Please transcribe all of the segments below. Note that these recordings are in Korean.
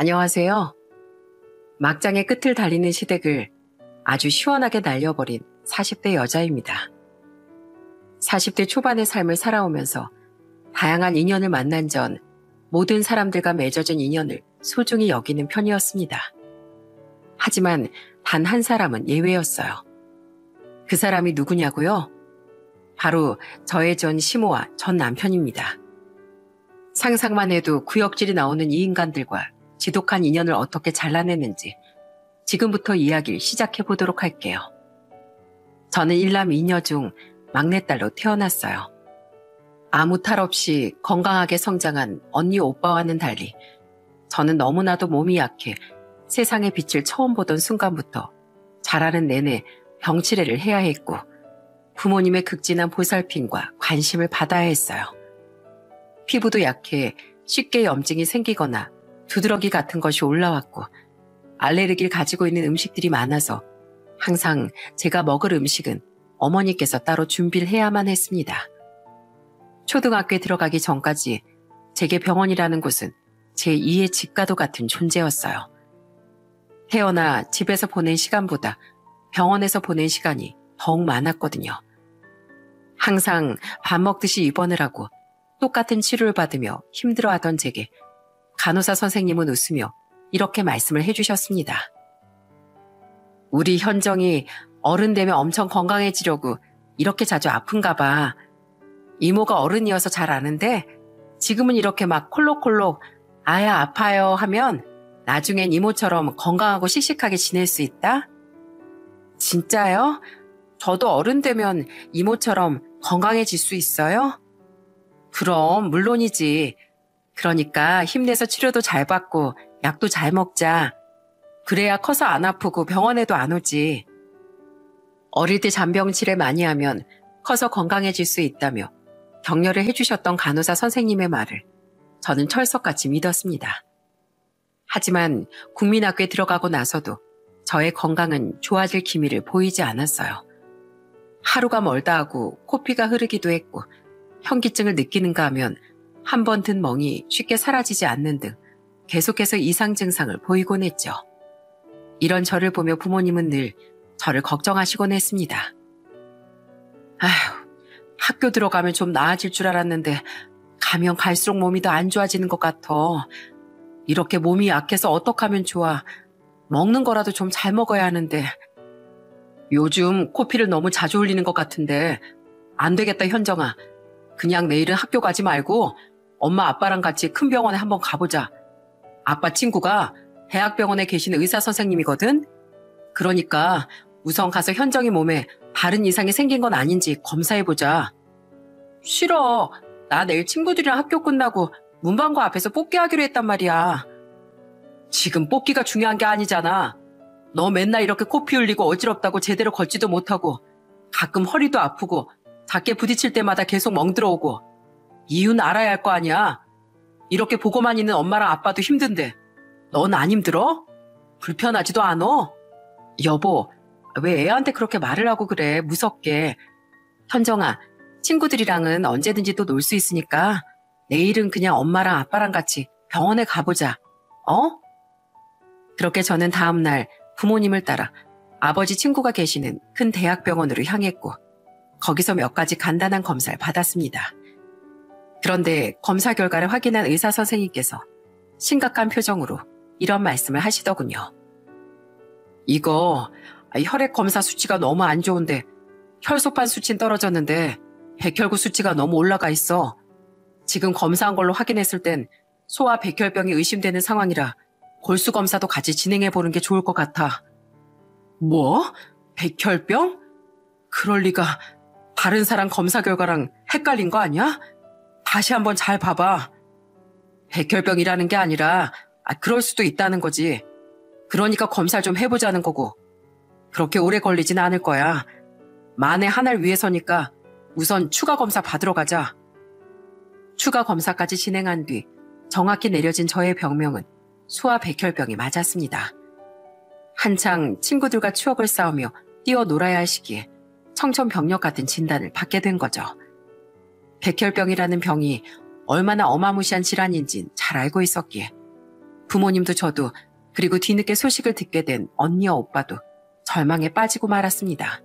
안녕하세요. 막장의 끝을 달리는 시댁을 아주 시원하게 날려버린 40대 여자입니다. 40대 초반의 삶을 살아오면서 다양한 인연을 만난 전 모든 사람들과 맺어진 인연을 소중히 여기는 편이었습니다. 하지만 단 한 사람은 예외였어요. 그 사람이 누구냐고요? 바로 저의 전 시모와 전 남편입니다. 상상만 해도 구역질이 나오는 이 인간들과 지독한 인연을 어떻게 잘라내는지 지금부터 이야기를 시작해 보도록 할게요. 저는 일남 이녀 중 막내딸로 태어났어요. 아무 탈 없이 건강하게 성장한 언니 오빠와는 달리 저는 너무나도 몸이 약해 세상의 빛을 처음 보던 순간부터 자라는 내내 병치레를 해야 했고 부모님의 극진한 보살핌과 관심을 받아야 했어요. 피부도 약해 쉽게 염증이 생기거나 두드러기 같은 것이 올라왔고 알레르기를 가지고 있는 음식들이 많아서 항상 제가 먹을 음식은 어머니께서 따로 준비를 해야만 했습니다. 초등학교에 들어가기 전까지 제게 병원이라는 곳은 제2의 집과도 같은 존재였어요. 태어나 집에서 보낸 시간보다 병원에서 보낸 시간이 더욱 많았거든요. 항상 밥 먹듯이 입원을 하고 똑같은 치료를 받으며 힘들어하던 제게 간호사 선생님은 웃으며 이렇게 말씀을 해주셨습니다. 우리 현정이 어른 되면 엄청 건강해지려고 이렇게 자주 아픈가 봐. 이모가 어른이어서 잘 아는데 지금은 이렇게 막 콜록콜록 아야 아파요 하면 나중엔 이모처럼 건강하고 씩씩하게 지낼 수 있다? 진짜요? 저도 어른 되면 이모처럼 건강해질 수 있어요? 그럼 물론이지. 그러니까 힘내서 치료도 잘 받고 약도 잘 먹자. 그래야 커서 안 아프고 병원에도 안 오지. 어릴 때 잔병 치레 많이 하면 커서 건강해질 수 있다며 격려를 해주셨던 간호사 선생님의 말을 저는 철석같이 믿었습니다. 하지만 국민학교에 들어가고 나서도 저의 건강은 좋아질 기미를 보이지 않았어요. 하루가 멀다 하고 코피가 흐르기도 했고 현기증을 느끼는가 하면 한 번 든 멍이 쉽게 사라지지 않는 등 계속해서 이상 증상을 보이곤 했죠. 이런 저를 보며 부모님은 늘 저를 걱정하시곤 했습니다. 아휴, 학교 들어가면 좀 나아질 줄 알았는데 가면 갈수록 몸이 더 안 좋아지는 것 같아. 이렇게 몸이 약해서 어떡하면 좋아. 먹는 거라도 좀 잘 먹어야 하는데. 요즘 코피를 너무 자주 흘리는 것 같은데 안 되겠다 현정아. 그냥 내일은 학교 가지 말고 엄마 아빠랑 같이 큰 병원에 한번 가보자. 아빠 친구가 대학병원에 계신 의사 선생님이거든. 그러니까 우선 가서 현정이 몸에 다른 이상이 생긴 건 아닌지 검사해보자. 싫어. 나 내일 친구들이랑 학교 끝나고 문방구 앞에서 뽑기 하기로 했단 말이야. 지금 뽑기가 중요한 게 아니잖아. 너 맨날 이렇게 코피 흘리고 어지럽다고 제대로 걷지도 못하고 가끔 허리도 아프고 작게 부딪힐 때마다 계속 멍들어오고 이유는 알아야 할 거 아니야. 이렇게 보고만 있는 엄마랑 아빠도 힘든데 넌 안 힘들어? 불편하지도 않어? 여보, 왜 애한테 그렇게 말을 하고 그래, 무섭게. 현정아, 친구들이랑은 언제든지 또 놀 수 있으니까 내일은 그냥 엄마랑 아빠랑 같이 병원에 가보자. 어? 그렇게 저는 다음날 부모님을 따라 아버지 친구가 계시는 큰 대학병원으로 향했고 거기서 몇 가지 간단한 검사를 받았습니다. 그런데 검사 결과를 확인한 의사 선생님께서 심각한 표정으로 이런 말씀을 하시더군요. 이거 혈액 검사 수치가 너무 안 좋은데 혈소판 수치는 떨어졌는데 백혈구 수치가 너무 올라가 있어. 지금 검사한 걸로 확인했을 땐 소아 백혈병이 의심되는 상황이라 골수 검사도 같이 진행해보는 게 좋을 것 같아. 뭐? 백혈병? 그럴 리가. 다른 사람 검사 결과랑 헷갈린 거 아니야? 다시 한번 잘 봐봐. 백혈병이라는 게 아니라 그럴 수도 있다는 거지. 그러니까 검사를 좀 해보자는 거고. 그렇게 오래 걸리진 않을 거야. 만에 하나를 위해서니까 우선 추가 검사 받으러 가자. 추가 검사까지 진행한 뒤 정확히 내려진 저의 병명은 소아 백혈병이 맞았습니다. 한창 친구들과 추억을 쌓으며 뛰어놀아야 할 시기에 청천벽력 같은 진단을 받게 된 거죠. 백혈병이라는 병이 얼마나 어마무시한 질환인진 잘 알고 있었기에 부모님도 저도 그리고 뒤늦게 소식을 듣게 된 언니와 오빠도 절망에 빠지고 말았습니다.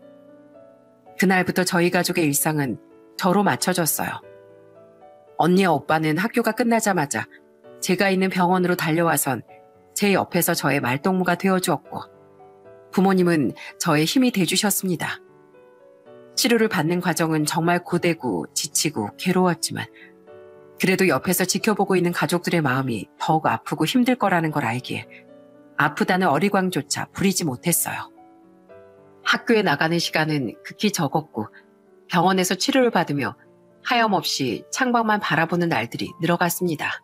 그날부터 저희 가족의 일상은 저로 맞춰졌어요. 언니와 오빠는 학교가 끝나자마자 제가 있는 병원으로 달려와선 제 옆에서 저의 말동무가 되어주었고 부모님은 저의 힘이 돼주셨습니다. 치료를 받는 과정은 정말 고되고 지치고 괴로웠지만 그래도 옆에서 지켜보고 있는 가족들의 마음이 더욱 아프고 힘들 거라는 걸 알기에 아프다는 어리광조차 부리지 못했어요. 학교에 나가는 시간은 극히 적었고 병원에서 치료를 받으며 하염없이 창밖만 바라보는 날들이 늘어갔습니다.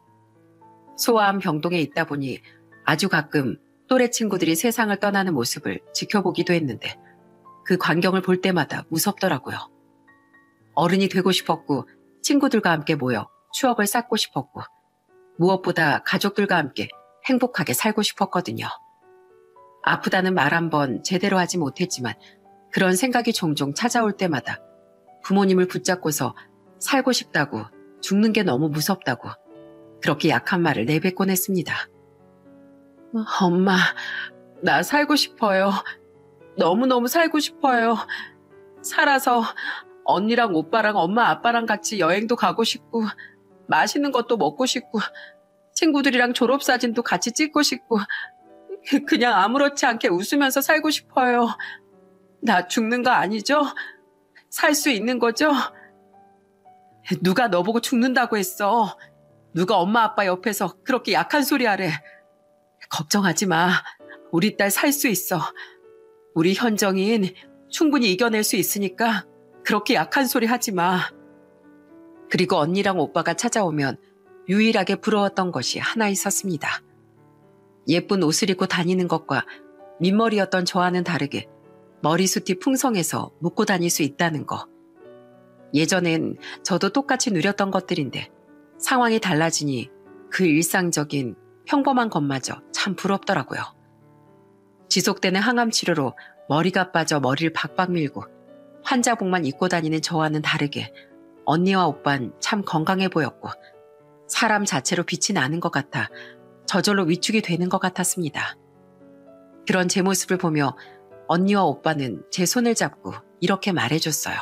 소아암 병동에 있다 보니 아주 가끔 또래 친구들이 세상을 떠나는 모습을 지켜보기도 했는데 그 광경을 볼 때마다 무섭더라고요. 어른이 되고 싶었고 친구들과 함께 모여 추억을 쌓고 싶었고 무엇보다 가족들과 함께 행복하게 살고 싶었거든요. 아프다는 말 한 번 제대로 하지 못했지만 그런 생각이 종종 찾아올 때마다 부모님을 붙잡고서 살고 싶다고 죽는 게 너무 무섭다고 그렇게 약한 말을 내뱉곤 했습니다. 엄마, 나 살고 싶어요. 너무너무 살고 싶어요. 살아서 언니랑 오빠랑 엄마 아빠랑 같이 여행도 가고 싶고 맛있는 것도 먹고 싶고 친구들이랑 졸업사진도 같이 찍고 싶고 그냥 아무렇지 않게 웃으면서 살고 싶어요. 나 죽는 거 아니죠? 살 수 있는 거죠? 누가 너보고 죽는다고 했어. 누가 엄마 아빠 옆에서 그렇게 약한 소리 하래. 걱정하지 마. 우리 딸 살 수 있어. 우리 현정인 충분히 이겨낼 수 있으니까 그렇게 약한 소리 하지 마. 그리고 언니랑 오빠가 찾아오면 유일하게 부러웠던 것이 하나 있었습니다. 예쁜 옷을 입고 다니는 것과 민머리였던 저와는 다르게 머리숱이 풍성해서 묶고 다닐 수 있다는 거. 예전엔 저도 똑같이 누렸던 것들인데 상황이 달라지니 그 일상적인 평범한 것마저 참 부럽더라고요. 지속되는 항암 치료로 머리가 빠져 머리를 박박 밀고 환자복만 입고 다니는 저와는 다르게 언니와 오빠는 참 건강해 보였고 사람 자체로 빛이 나는 것 같아 저절로 위축이 되는 것 같았습니다. 그런 제 모습을 보며 언니와 오빠는 제 손을 잡고 이렇게 말해줬어요.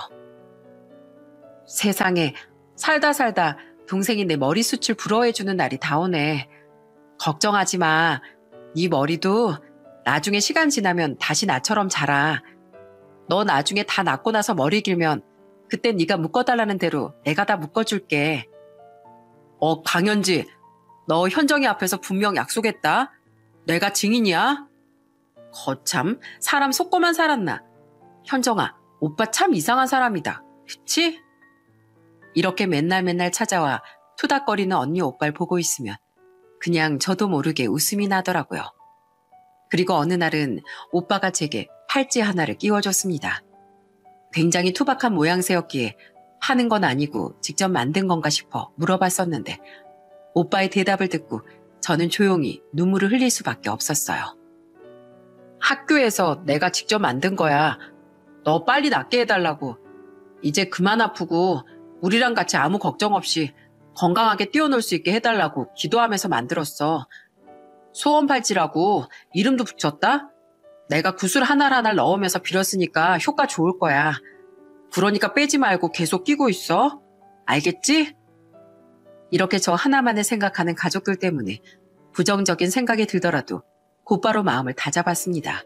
세상에 살다 살다 동생이 내 머리숱을 부러워해주는 날이 다 오네. 걱정하지 마. 네 머리도 나중에 시간 지나면 다시 나처럼 자라. 너 나중에 다 낫고 나서 머리 길면 그땐 네가 묶어달라는 대로 내가 다 묶어줄게. 강현지, 너 현정이 앞에서 분명 약속했다. 내가 증인이야. 거참, 사람 속고만 살았나. 현정아, 오빠 참 이상한 사람이다. 그치? 이렇게 맨날 찾아와 투닥거리는 언니 오빠를 보고 있으면 그냥 저도 모르게 웃음이 나더라고요. 그리고 어느 날은 오빠가 제게 팔찌 하나를 끼워줬습니다. 굉장히 투박한 모양새였기에 파는 건 아니고 직접 만든 건가 싶어 물어봤었는데 오빠의 대답을 듣고 저는 조용히 눈물을 흘릴 수밖에 없었어요. 학교에서 내가 직접 만든 거야. 너 빨리 낫게 해달라고. 이제 그만 아프고 우리랑 같이 아무 걱정 없이 건강하게 뛰어놀 수 있게 해달라고 기도하면서 만들었어. 소원 팔찌라고 이름도 붙였다? 내가 구슬 하나를 넣으면서 빌었으니까 효과 좋을 거야. 그러니까 빼지 말고 계속 끼고 있어. 알겠지? 이렇게 저 하나만을 생각하는 가족들 때문에 부정적인 생각이 들더라도 곧바로 마음을 다잡았습니다.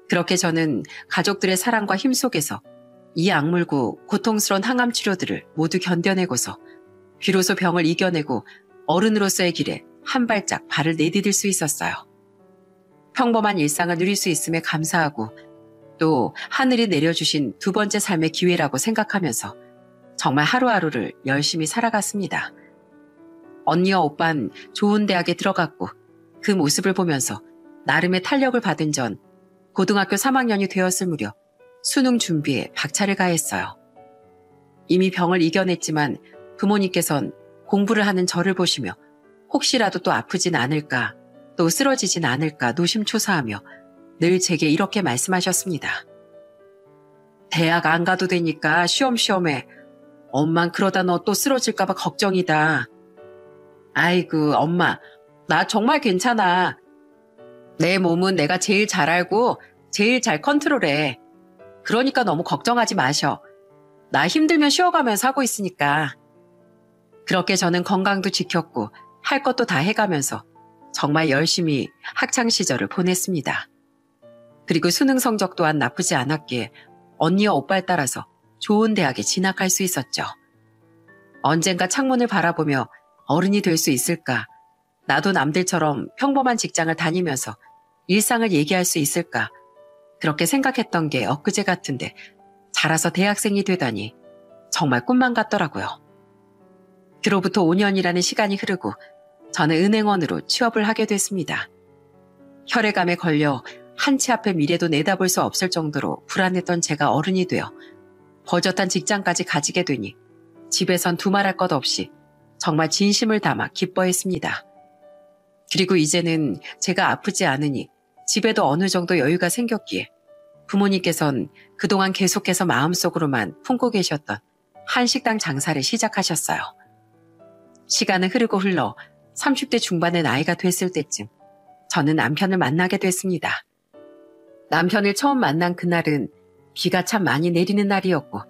그렇게 저는 가족들의 사랑과 힘 속에서 이 악물고 고통스러운 항암 치료들을 모두 견뎌내고서 비로소 병을 이겨내고 어른으로서의 길에 한 발짝 발을 내디딜 수 있었어요. 평범한 일상을 누릴 수 있음에 감사하고 또 하늘이 내려주신 두 번째 삶의 기회라고 생각하면서 정말 하루하루를 열심히 살아갔습니다. 언니와 오빠는 좋은 대학에 들어갔고 그 모습을 보면서 나름의 탄력을 받은 전 고등학교 3학년이 되었을 무렵 수능 준비에 박차를 가했어요. 이미 병을 이겨냈지만 부모님께선 공부를 하는 저를 보시며 혹시라도 또 아프진 않을까 또 쓰러지진 않을까 노심초사하며 늘 제게 이렇게 말씀하셨습니다. 대학 안 가도 되니까 쉬엄쉬엄해. 엄만 그러다 너 또 쓰러질까 봐 걱정이다. 아이고 엄마, 나 정말 괜찮아. 내 몸은 내가 제일 잘 알고 제일 잘 컨트롤해. 그러니까 너무 걱정하지 마셔. 나 힘들면 쉬어가면서 하고 있으니까. 그렇게 저는 건강도 지켰고 할 것도 다 해가면서 정말 열심히 학창 시절을 보냈습니다. 그리고 수능 성적 또한 나쁘지 않았기에 언니와 오빠를 따라서 좋은 대학에 진학할 수 있었죠. 언젠가 창문을 바라보며 어른이 될 수 있을까? 나도 남들처럼 평범한 직장을 다니면서 일상을 얘기할 수 있을까? 그렇게 생각했던 게 엊그제 같은데 자라서 대학생이 되다니 정말 꿈만 같더라고요. 그로부터 5년이라는 시간이 흐르고 저는 은행원으로 취업을 하게 됐습니다. 혈액암에 걸려 한치 앞의 미래도 내다볼 수 없을 정도로 불안했던 제가 어른이 되어 버젓한 직장까지 가지게 되니 집에선 두말할 것 없이 정말 진심을 담아 기뻐했습니다. 그리고 이제는 제가 아프지 않으니 집에도 어느 정도 여유가 생겼기에 부모님께선 그동안 계속해서 마음속으로만 품고 계셨던 한식당 장사를 시작하셨어요. 시간은 흐르고 흘러 30대 중반의 나이가 됐을 때쯤 저는 남편을 만나게 됐습니다. 남편을 처음 만난 그날은 비가 참 많이 내리는 날이었고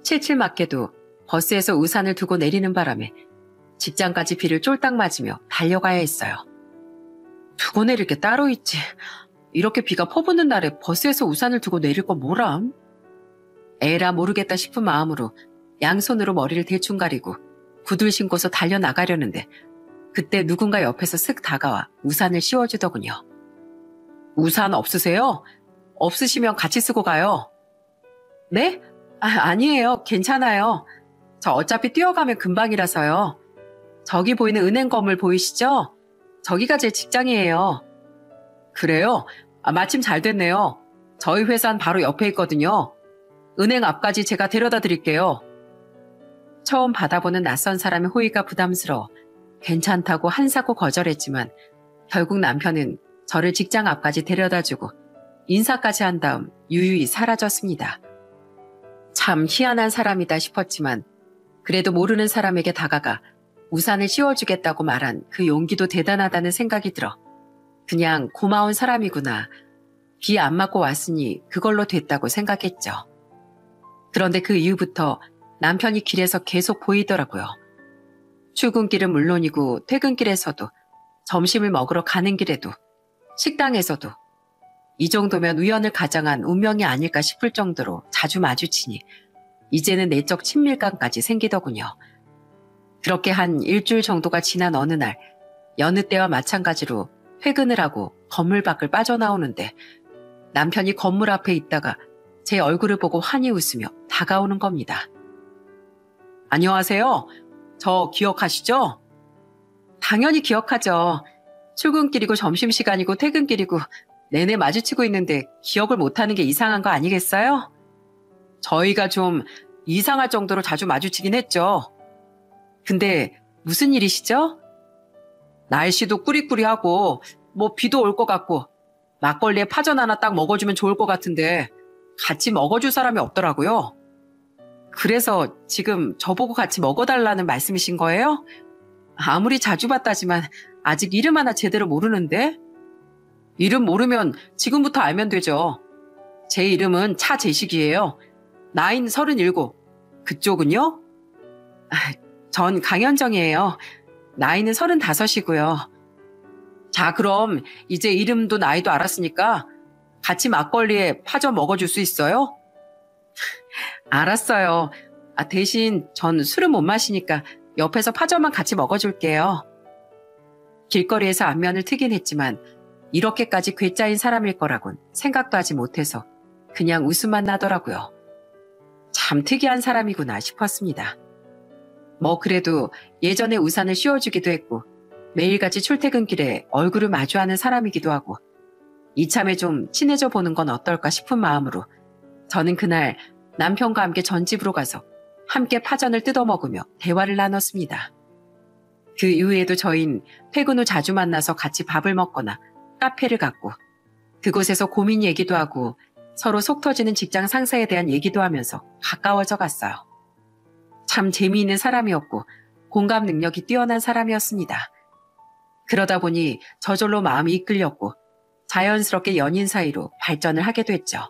칠칠맞게도 버스에서 우산을 두고 내리는 바람에 직장까지 비를 쫄딱 맞으며 달려가야 했어요. 두고 내릴 게 따로 있지. 이렇게 비가 퍼붓는 날에 버스에서 우산을 두고 내릴 건 뭐람? 에라 모르겠다 싶은 마음으로 양손으로 머리를 대충 가리고 구두를 신고서 달려나가려는데 그때 누군가 옆에서 쓱 다가와 우산을 씌워주더군요. 우산 없으세요? 없으시면 같이 쓰고 가요. 네? 아니에요. 괜찮아요. 저 어차피 뛰어가면 금방이라서요. 저기 보이는 은행 건물 보이시죠? 저기가 제 직장이에요. 그래요? 마침 잘 됐네요. 저희 회사는 바로 옆에 있거든요. 은행 앞까지 제가 데려다 드릴게요. 처음 받아보는 낯선 사람의 호의가 부담스러워 괜찮다고 한사코 거절했지만 결국 남편은 저를 직장 앞까지 데려다주고 인사까지 한 다음 유유히 사라졌습니다. 참 희한한 사람이다 싶었지만 그래도 모르는 사람에게 다가가 우산을 씌워주겠다고 말한 그 용기도 대단하다는 생각이 들어 그냥 고마운 사람이구나. 비 안 맞고 왔으니 그걸로 됐다고 생각했죠. 그런데 그 이후부터 남편이 길에서 계속 보이더라고요. 출근길은 물론이고 퇴근길에서도 점심을 먹으러 가는 길에도 식당에서도 이 정도면 우연을 가장한 운명이 아닐까 싶을 정도로 자주 마주치니 이제는 내적 친밀감까지 생기더군요. 그렇게 한 일주일 정도가 지난 어느 날 여느 때와 마찬가지로 퇴근을 하고 건물 밖을 빠져나오는데 남편이 건물 앞에 있다가 제 얼굴을 보고 환히 웃으며 다가오는 겁니다. 안녕하세요. 저 기억하시죠? 당연히 기억하죠. 출근길이고 점심시간이고 퇴근길이고 내내 마주치고 있는데 기억을 못하는 게 이상한 거 아니겠어요? 저희가 좀 이상할 정도로 자주 마주치긴 했죠. 근데 무슨 일이시죠? 날씨도 꾸리꾸리하고 뭐 비도 올 것 같고 막걸리에 파전 하나 딱 먹어주면 좋을 것 같은데 같이 먹어줄 사람이 없더라고요. 그래서 지금 저보고 같이 먹어달라는 말씀이신 거예요? 아무리 자주 봤다지만 아직 이름 하나 제대로 모르는데? 이름 모르면 지금부터 알면 되죠. 제 이름은 차재식이에요. 나이는 37. 그쪽은요? 전 강현정이에요. 나이는 35이고요. 자, 그럼 이제 이름도 나이도 알았으니까 같이 막걸리에 파전 먹어줄 수 있어요? 알았어요. 대신 전 술은 못 마시니까 옆에서 파전만 같이 먹어줄게요. 길거리에서 안면을 트긴 했지만 이렇게까지 괴짜인 사람일 거라곤 생각도 하지 못해서 그냥 웃음만 나더라고요. 참 특이한 사람이구나 싶었습니다. 뭐 그래도 예전에 우산을 씌워주기도 했고 매일같이 출퇴근길에 얼굴을 마주하는 사람이기도 하고 이참에 좀 친해져 보는 건 어떨까 싶은 마음으로 저는 그날 남편과 함께 전집으로 가서 함께 파전을 뜯어먹으며 대화를 나눴습니다. 그 이후에도 저희는 퇴근 후 자주 만나서 같이 밥을 먹거나 카페를 갔고 그곳에서 고민 얘기도 하고 서로 속 터지는 직장 상사에 대한 얘기도 하면서 가까워져 갔어요. 참 재미있는 사람이었고 공감 능력이 뛰어난 사람이었습니다. 그러다 보니 저절로 마음이 이끌렸고 자연스럽게 연인 사이로 발전을 하게 됐죠.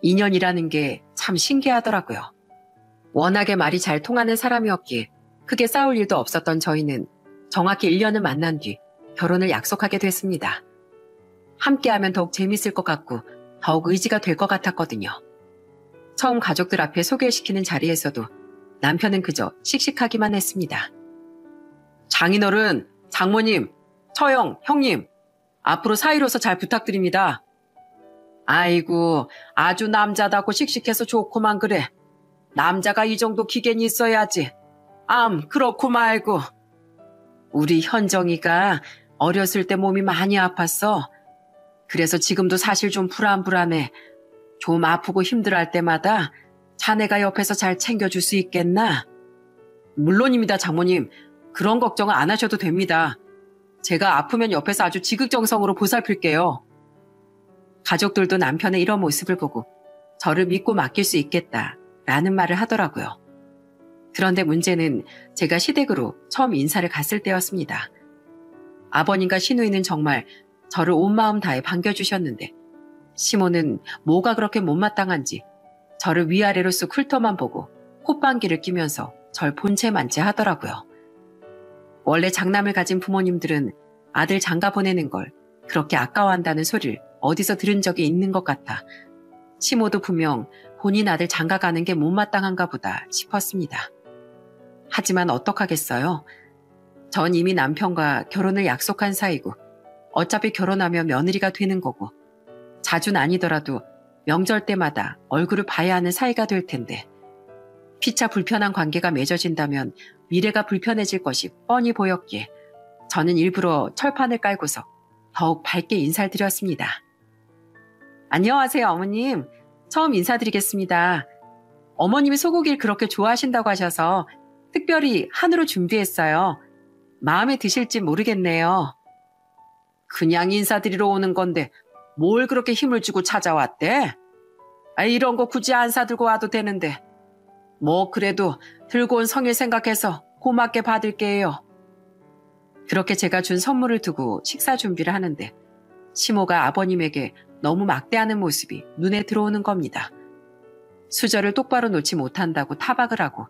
인연이라는 게 참 신기하더라고요. 워낙에 말이 잘 통하는 사람이었기에 크게 싸울 일도 없었던 저희는 정확히 1년을 만난 뒤 결혼을 약속하게 됐습니다. 함께하면 더욱 재밌을 것 같고 더욱 의지가 될 것 같았거든요. 처음 가족들 앞에 소개시키는 자리에서도 남편은 그저 씩씩하기만 했습니다. 장인어른, 장모님, 처형, 형님, 앞으로 사이로서 잘 부탁드립니다. 아이고, 아주 남자답고 씩씩해서 좋구만 그래. 남자가 이 정도 기견이 있어야지. 그렇고 말고. 우리 현정이가 어렸을 때 몸이 많이 아팠어. 그래서 지금도 사실 좀 불안해. 좀 아프고 힘들어할 때마다 자네가 옆에서 잘 챙겨줄 수 있겠나? 물론입니다, 장모님. 그런 걱정은 안 하셔도 됩니다. 제가 아프면 옆에서 아주 지극정성으로 보살필게요. 가족들도 남편의 이런 모습을 보고 저를 믿고 맡길 수 있겠다라는 말을 하더라고요. 그런데 문제는 제가 시댁으로 처음 인사를 갔을 때였습니다. 아버님과 시누이는 정말 저를 온 마음 다해 반겨주셨는데 시모는 뭐가 그렇게 못마땅한지 저를 위아래로 쑥 훑어만 보고 콧방귀를 뀌면서 절 본체만지 하더라고요. 원래 장남을 가진 부모님들은 아들 장가 보내는 걸 그렇게 아까워한다는 소리를 어디서 들은 적이 있는 것 같아 시모도 분명 본인 아들 장가 가는 게 못마땅한가 보다 싶었습니다. 하지만 어떡하겠어요? 전 이미 남편과 결혼을 약속한 사이고 어차피 결혼하면 며느리가 되는 거고 자주는 아니더라도 명절 때마다 얼굴을 봐야 하는 사이가 될 텐데 피차 불편한 관계가 맺어진다면 미래가 불편해질 것이 뻔히 보였기에 저는 일부러 철판을 깔고서 더욱 밝게 인사를 드렸습니다. 안녕하세요, 어머님. 처음 인사드리겠습니다. 어머님이 소고기를 그렇게 좋아하신다고 하셔서 특별히 한우로 준비했어요. 마음에 드실지 모르겠네요. 그냥 인사드리러 오는 건데 뭘 그렇게 힘을 주고 찾아왔대? 이런 거 굳이 안 사들고 와도 되는데. 뭐 그래도 들고 온 성일 생각해서 고맙게 받을게요. 그렇게 제가 준 선물을 두고 식사 준비를 하는데 시모가 아버님에게 너무 막대하는 모습이 눈에 들어오는 겁니다. 수저를 똑바로 놓지 못한다고 타박을 하고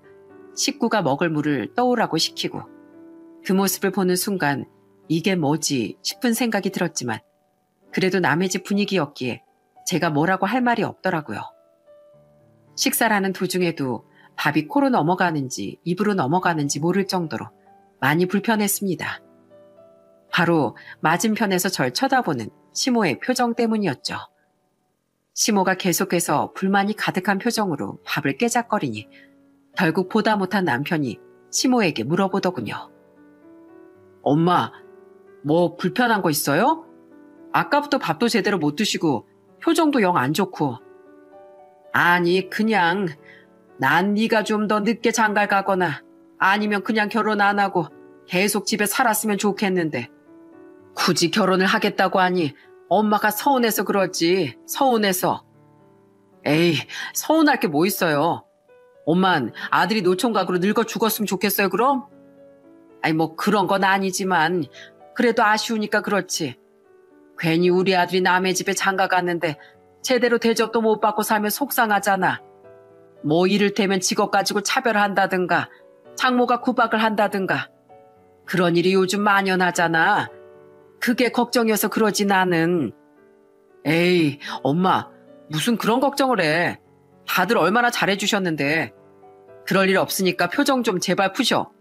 식구가 먹을 물을 떠오라고 시키고 그 모습을 보는 순간 이게 뭐지 싶은 생각이 들었지만 그래도 남의 집 분위기였기에 제가 뭐라고 할 말이 없더라고요. 식사를 하는 도중에도 밥이 코로 넘어가는지 입으로 넘어가는지 모를 정도로 많이 불편했습니다. 바로 맞은편에서 절 쳐다보는 시모의 표정 때문이었죠. 시모가 계속해서 불만이 가득한 표정으로 밥을 깨작거리니 결국 보다 못한 남편이 시모에게 물어보더군요. 엄마, 뭐 불편한 거 있어요? 아까부터 밥도 제대로 못 드시고 표정도 영 안 좋고. 아니 그냥 난 네가 좀 더 늦게 장가를 가거나 아니면 그냥 결혼 안 하고 계속 집에 살았으면 좋겠는데 굳이 결혼을 하겠다고 하니 엄마가 서운해서 그러지. 서운해서. 에이, 서운할 게 뭐 있어요. 엄만 아들이 노총각으로 늙어 죽었으면 좋겠어요 그럼? 뭐 그런 건 아니지만 그래도 아쉬우니까 그렇지. 괜히 우리 아들이 남의 집에 장가 갔는데 제대로 대접도 못 받고 살면 속상하잖아. 뭐 이를테면 직업 가지고 차별한다든가 장모가 구박을 한다든가 그런 일이 요즘 만연하잖아. 그게 걱정이어서 그러지 나는. 에이, 엄마 무슨 그런 걱정을 해. 다들 얼마나 잘해주셨는데. 그럴 일 없으니까 표정 좀 제발 푸셔.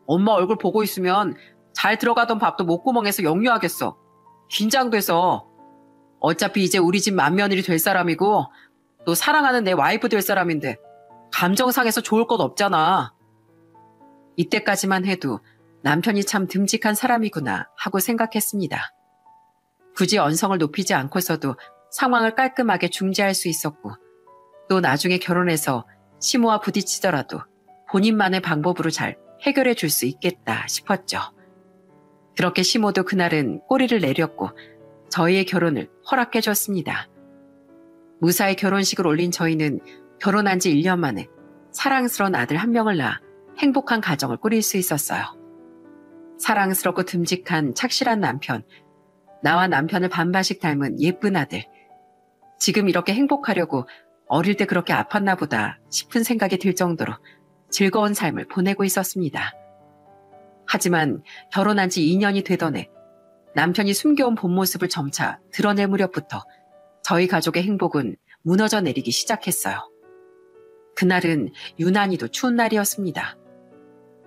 엄마 얼굴 보고 있으면 잘 들어가던 밥도 목구멍에서 역류하겠어. 긴장돼서. 어차피 이제 우리 집 맏며느리 될 사람이고 또 사랑하는 내 와이프 될 사람인데 감정상에서 좋을 것 없잖아. 이때까지만 해도 남편이 참 듬직한 사람이구나 하고 생각했습니다. 굳이 언성을 높이지 않고서도 상황을 깔끔하게 중재할 수 있었고 또 나중에 결혼해서 시모와 부딪히더라도 본인만의 방법으로 잘 해결해 줄 수 있겠다 싶었죠. 그렇게 시모도 그날은 꼬리를 내렸고 저희의 결혼을 허락해 줬습니다. 무사히 결혼식을 올린 저희는 결혼한 지 1년 만에 사랑스러운 아들 한 명을 낳아 행복한 가정을 꾸릴 수 있었어요. 사랑스럽고 듬직한 착실한 남편, 나와 남편을 반반씩 닮은 예쁜 아들. 지금 이렇게 행복하려고 어릴 때 그렇게 아팠나 보다 싶은 생각이 들 정도로 즐거운 삶을 보내고 있었습니다. 하지만 결혼한 지 2년이 되던 해 남편이 숨겨온 본 모습을 점차 드러낼 무렵부터 저희 가족의 행복은 무너져 내리기 시작했어요. 그날은 유난히도 추운 날이었습니다.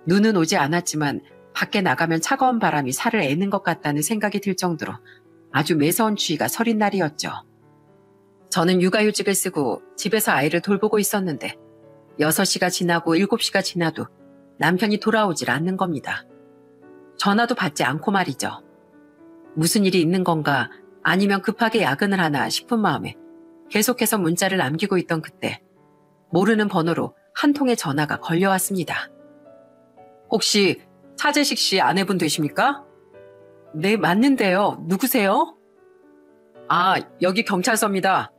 눈은 오지 않았지만 밖에 나가면 차가운 바람이 살을 애는 것 같다는 생각이 들 정도로 아주 매서운 추위가 서린 날이었죠. 저는 육아휴직을 쓰고 집에서 아이를 돌보고 있었는데 6시가 지나고 7시가 지나도 남편이 돌아오질 않는 겁니다. 전화도 받지 않고 말이죠. 무슨 일이 있는 건가 아니면 급하게 야근을 하나 싶은 마음에 계속해서 문자를 남기고 있던 그때 모르는 번호로 한 통의 전화가 걸려왔습니다. 혹시 차재식 씨 아내분 되십니까? 네, 맞는데요. 누구세요? 아, 여기 경찰서입니다.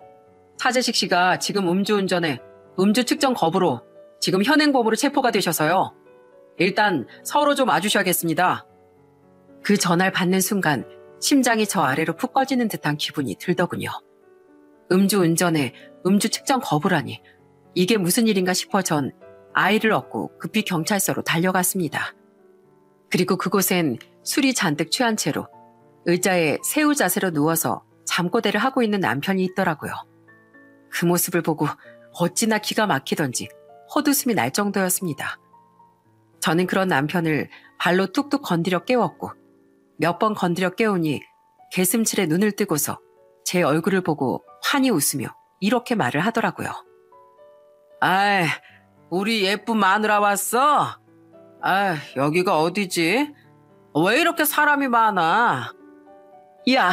차재식 씨가 지금 음주운전에 음주 측정 거부로 지금 현행범으로 체포가 되셔서요. 일단 서로 좀 와주셔야겠습니다. 그 전화를 받는 순간 심장이 저 아래로 푹 꺼지는 듯한 기분이 들더군요. 음주운전에 음주 측정 거부라니 이게 무슨 일인가 싶어 전 아이를 얻고 급히 경찰서로 달려갔습니다. 그리고 그곳엔 술이 잔뜩 취한 채로 의자에 새우 자세로 누워서 잠꼬대를 하고 있는 남편이 있더라고요. 그 모습을 보고 어찌나 기가 막히던지 헛웃음이 날 정도였습니다. 저는 그런 남편을 발로 뚝뚝 건드려 깨웠고 몇 번 건드려 깨우니 개슴칠에 눈을 뜨고서 제 얼굴을 보고 환히 웃으며 이렇게 말을 하더라고요. 아이, 우리 예쁜 마누라 왔어? 아, 여기가 어디지? 왜 이렇게 사람이 많아? 야,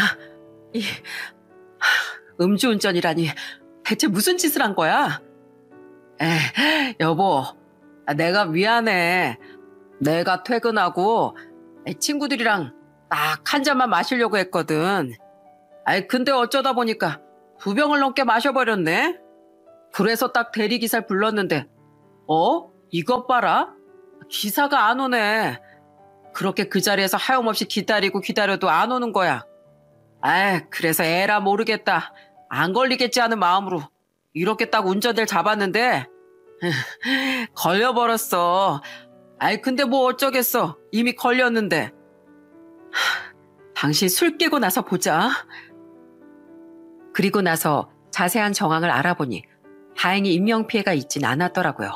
음주운전이라니 대체 무슨 짓을 한 거야? 여보, 내가 미안해. 내가 퇴근하고 친구들이랑 딱 한 잔만 마시려고 했거든. 근데 어쩌다 보니까 2병을 넘게 마셔버렸네. 그래서 딱 대리기사를 불렀는데 이것 봐라. 기사가 안 오네. 그렇게 그 자리에서 하염없이 기다려도 안 오는 거야. 그래서 에라 모르겠다. 안 걸리겠지 하는 마음으로 이렇게 딱 운전대를 잡았는데 걸려버렸어. 근데 뭐 어쩌겠어. 이미 걸렸는데. 당신 술 깨고 나서 보자. 그리고 나서 자세한 정황을 알아보니 다행히 인명피해가 있진 않았더라고요.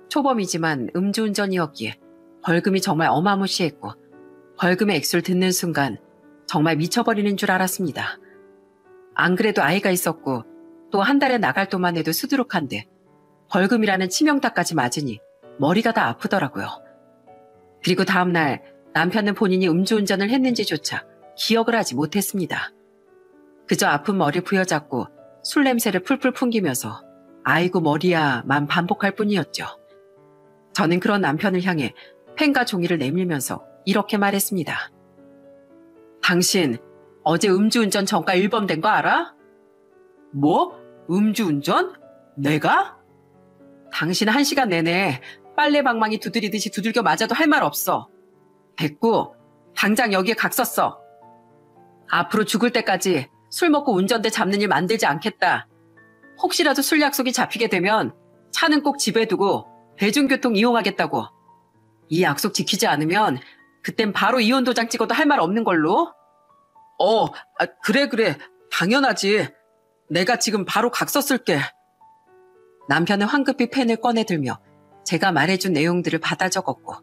초범이지만 음주운전이었기에 벌금이 정말 어마무시했고 벌금의 액수를 듣는 순간 정말 미쳐버리는 줄 알았습니다. 안 그래도 아이가 있었고 또 한 달에 나갈 돈만 해도 수두룩한데 벌금이라는 치명타까지 맞으니 머리가 다 아프더라고요. 그리고 다음날 남편은 본인이 음주운전을 했는지조차 기억을 하지 못했습니다. 그저 아픈 머리 부여잡고 술 냄새를 풀풀 풍기면서 아이고 머리야만 반복할 뿐이었죠. 저는 그런 남편을 향해 펜과 종이를 내밀면서 이렇게 말했습니다. 당신 어제 음주운전 전과 1범 거 알아? 뭐? 음주운전? 내가? 당신 1시간 내내 빨래방망이 두드리듯이 두들겨 맞아도 할 말 없어. 됐고 당장 여기에 각 썼어. 앞으로 죽을 때까지 술 먹고 운전대 잡는 일 만들지 않겠다. 혹시라도 술 약속이 잡히게 되면 차는 꼭 집에 두고 대중교통 이용하겠다고. 이 약속 지키지 않으면 그땐 바로 이혼 도장 찍어도 할 말 없는 걸로. 그래. 당연하지. 내가 지금 바로 각서 쓸게. 남편은 황급히 펜을 꺼내들며 제가 말해준 내용들을 받아 적었고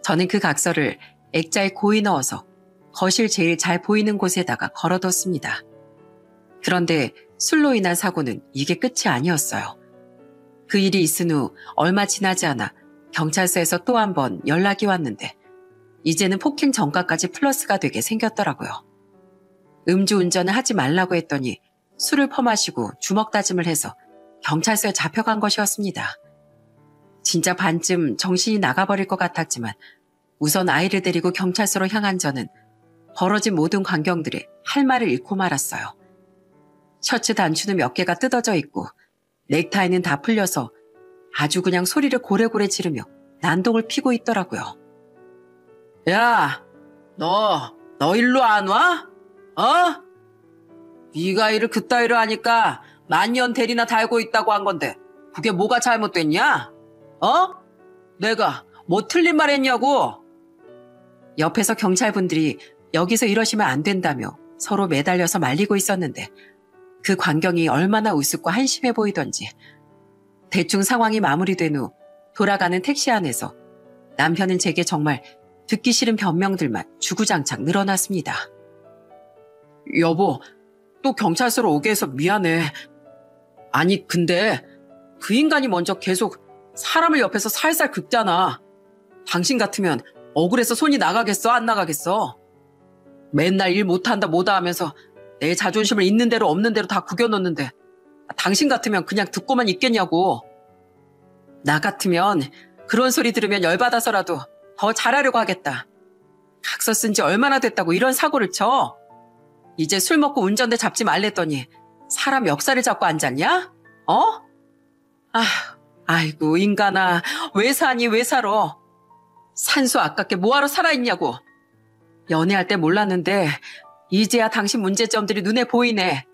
저는 그 각서를 액자에 고이 넣어서 거실 제일 잘 보이는 곳에다가 걸어뒀습니다. 그런데 술로 인한 사고는 이게 끝이 아니었어요. 그 일이 있은 후 얼마 지나지 않아 경찰서에서 또 한 번 연락이 왔는데 이제는 폭행 전과까지 플러스가 되게 생겼더라고요. 음주운전을 하지 말라고 했더니 술을 퍼마시고 주먹 다짐을 해서 경찰서에 잡혀간 것이었습니다. 진짜 반쯤 정신이 나가버릴 것 같았지만 우선 아이를 데리고 경찰서로 향한 저는 벌어진 모든 광경들에 할 말을 잃고 말았어요. 셔츠 단추는 몇 개가 뜯어져 있고 넥타이는 다 풀려서 아주 그냥 소리를 고래고래 지르며 난동을 피고 있더라고요. 야, 너 일로 안 와? 어? 네가 일을 그따위로 하니까 만년 대리나 달고 있다고 한 건데 그게 뭐가 잘못됐냐? 어? 내가 뭐 틀린 말 했냐고? 옆에서 경찰분들이 여기서 이러시면 안 된다며 서로 매달려서 말리고 있었는데 그 광경이 얼마나 우습고 한심해 보이던지 대충 상황이 마무리된 후 돌아가는 택시 안에서 남편은 제게 정말 듣기 싫은 변명들만 주구장창 늘어났습니다. 여보, 또 경찰서로 오게 해서 미안해. 아니 근데 그 인간이 먼저 계속 사람을 옆에서 살살 긁잖아. 당신 같으면 억울해서 손이 나가겠어 안 나가겠어? 맨날 일 못한다 뭐다 하면서 내 자존심을 있는 대로 없는 대로 다 구겨놓는데 당신 같으면 그냥 듣고만 있겠냐고. 나 같으면 그런 소리 들으면 열받아서라도 더 잘하려고 하겠다. 각서 쓴 지 얼마나 됐다고 이런 사고를 쳐? 이제 술 먹고 운전대 잡지 말랬더니 사람 역사를 잡고 앉았냐? 어? 아이고 인간아, 왜 사니 왜 살아? 산소 아깝게 뭐하러 살아있냐고. 연애할 때 몰랐는데 이제야 당신 문제점들이 눈에 보이네.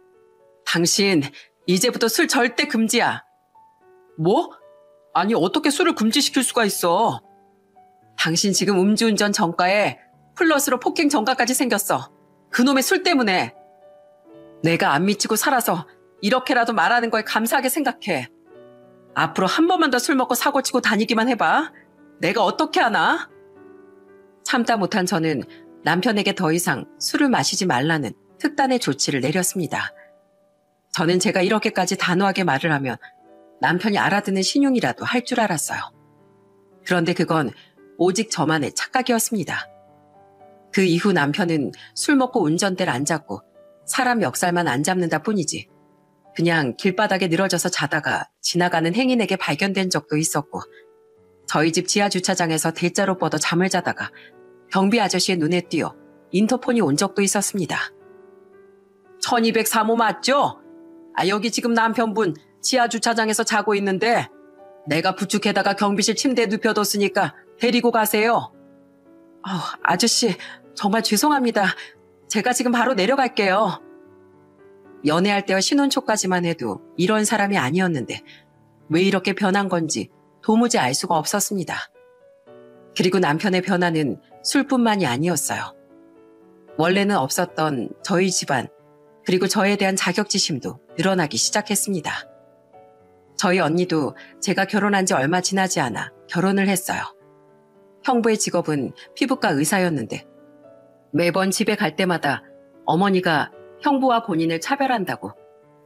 당신 이제부터 술 절대 금지야. 뭐? 아니 어떻게 술을 금지시킬 수가 있어? 당신 지금 음주운전 전과에 플러스로 폭행 전과까지 생겼어. 그놈의 술 때문에. 내가 안 미치고 살아서 이렇게라도 말하는 거에 감사하게 생각해. 앞으로 한 번만 더 술 먹고 사고치고 다니기만 해봐. 내가 어떻게 하나? 참다 못한 저는 남편에게 더 이상 술을 마시지 말라는 특단의 조치를 내렸습니다. 저는 제가 이렇게까지 단호하게 말을 하면 남편이 알아듣는 신용이라도 할 줄 알았어요. 그런데 그건 오직 저만의 착각이었습니다. 그 이후 남편은 술 먹고 운전대를 안 잡고 사람 멱살만 안 잡는다 뿐이지 그냥 길바닥에 늘어져서 자다가 지나가는 행인에게 발견된 적도 있었고 저희 집 지하 주차장에서 대자로 뻗어 잠을 자다가 경비 아저씨의 눈에 띄어 인터폰이 온 적도 있었습니다. 1203호 맞죠? 여기 지금 남편분 지하 주차장에서 자고 있는데 내가 부축해다가 경비실 침대에 눕혀뒀으니까 데리고 가세요. 아저씨 정말 죄송합니다. 제가 지금 바로 내려갈게요. 연애할 때와 신혼초까지만 해도 이런 사람이 아니었는데 왜 이렇게 변한 건지 도무지 알 수가 없었습니다. 그리고 남편의 변화는 술뿐만이 아니었어요. 원래는 없었던 저희 집안 그리고 저에 대한 자격지심도 늘어나기 시작했습니다. 저희 언니도 제가 결혼한 지 얼마 지나지 않아 결혼을 했어요. 형부의 직업은 피부과 의사였는데 매번 집에 갈 때마다 어머니가 형부와 본인을 차별한다고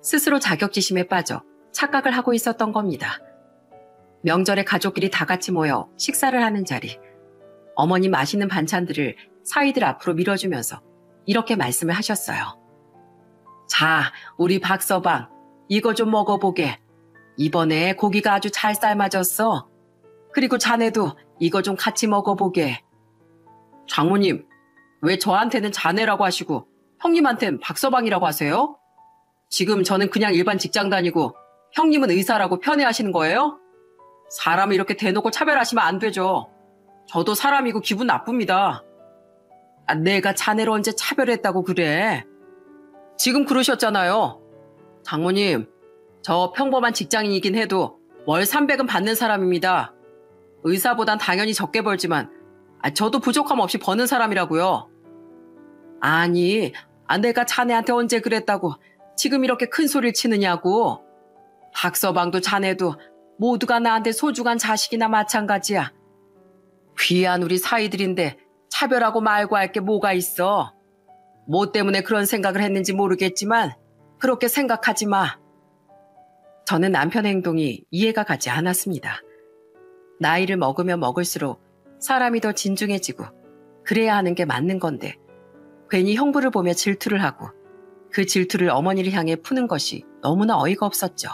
스스로 자격지심에 빠져 착각을 하고 있었던 겁니다. 명절에 가족끼리 다 같이 모여 식사를 하는 자리, 어머니 맛있는 반찬들을 사위들 앞으로 밀어주면서 이렇게 말씀을 하셨어요. 자, 우리 박서방, 이거 좀 먹어보게. 이번에 고기가 아주 잘 삶아졌어. 그리고 자네도 이거 좀 같이 먹어보게. 장모님, 왜 저한테는 자네라고 하시고 형님한텐 박서방이라고 하세요? 지금 저는 그냥 일반 직장 다니고 형님은 의사라고 편애하시는 거예요? 사람을 이렇게 대놓고 차별하시면 안 되죠. 저도 사람이고 기분 나쁩니다. 내가 자네를 언제 차별했다고 그래? 지금 그러셨잖아요. 장모님, 저 평범한 직장인이긴 해도 월 300은 받는 사람입니다. 의사보단 당연히 적게 벌지만 저도 부족함 없이 버는 사람이라고요. 아니, 내가 자네한테 언제 그랬다고 지금 이렇게 큰 소리를 치느냐고. 박서방도 자네도 모두가 나한테 소중한 자식이나 마찬가지야. 귀한 우리 사이들인데 차별하고 말고 할 게 뭐가 있어. 뭐 때문에 그런 생각을 했는지 모르겠지만 그렇게 생각하지 마. 저는 남편의 행동이 이해가 가지 않았습니다. 나이를 먹으면 먹을수록 사람이 더 진중해지고 그래야 하는 게 맞는 건데 괜히 형부를 보며 질투를 하고 그 질투를 어머니를 향해 푸는 것이 너무나 어이가 없었죠.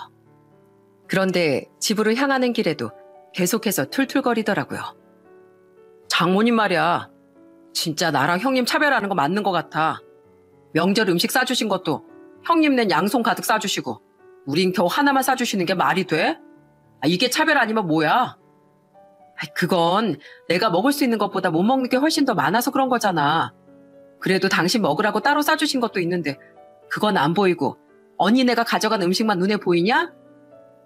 그런데 집으로 향하는 길에도 계속해서 툴툴거리더라고요. 장모님 말이야. 진짜 나랑 형님 차별하는 거 맞는 것 같아. 명절 음식 싸주신 것도 형님 낸 양손 가득 싸주시고 우린 겨우 하나만 싸주시는 게 말이 돼? 이게 차별 아니면 뭐야? 그건 내가 먹을 수 있는 것보다 못 먹는 게 훨씬 더 많아서 그런 거잖아. 그래도 당신 먹으라고 따로 싸주신 것도 있는데 그건 안 보이고 언니네가 가져간 음식만 눈에 보이냐?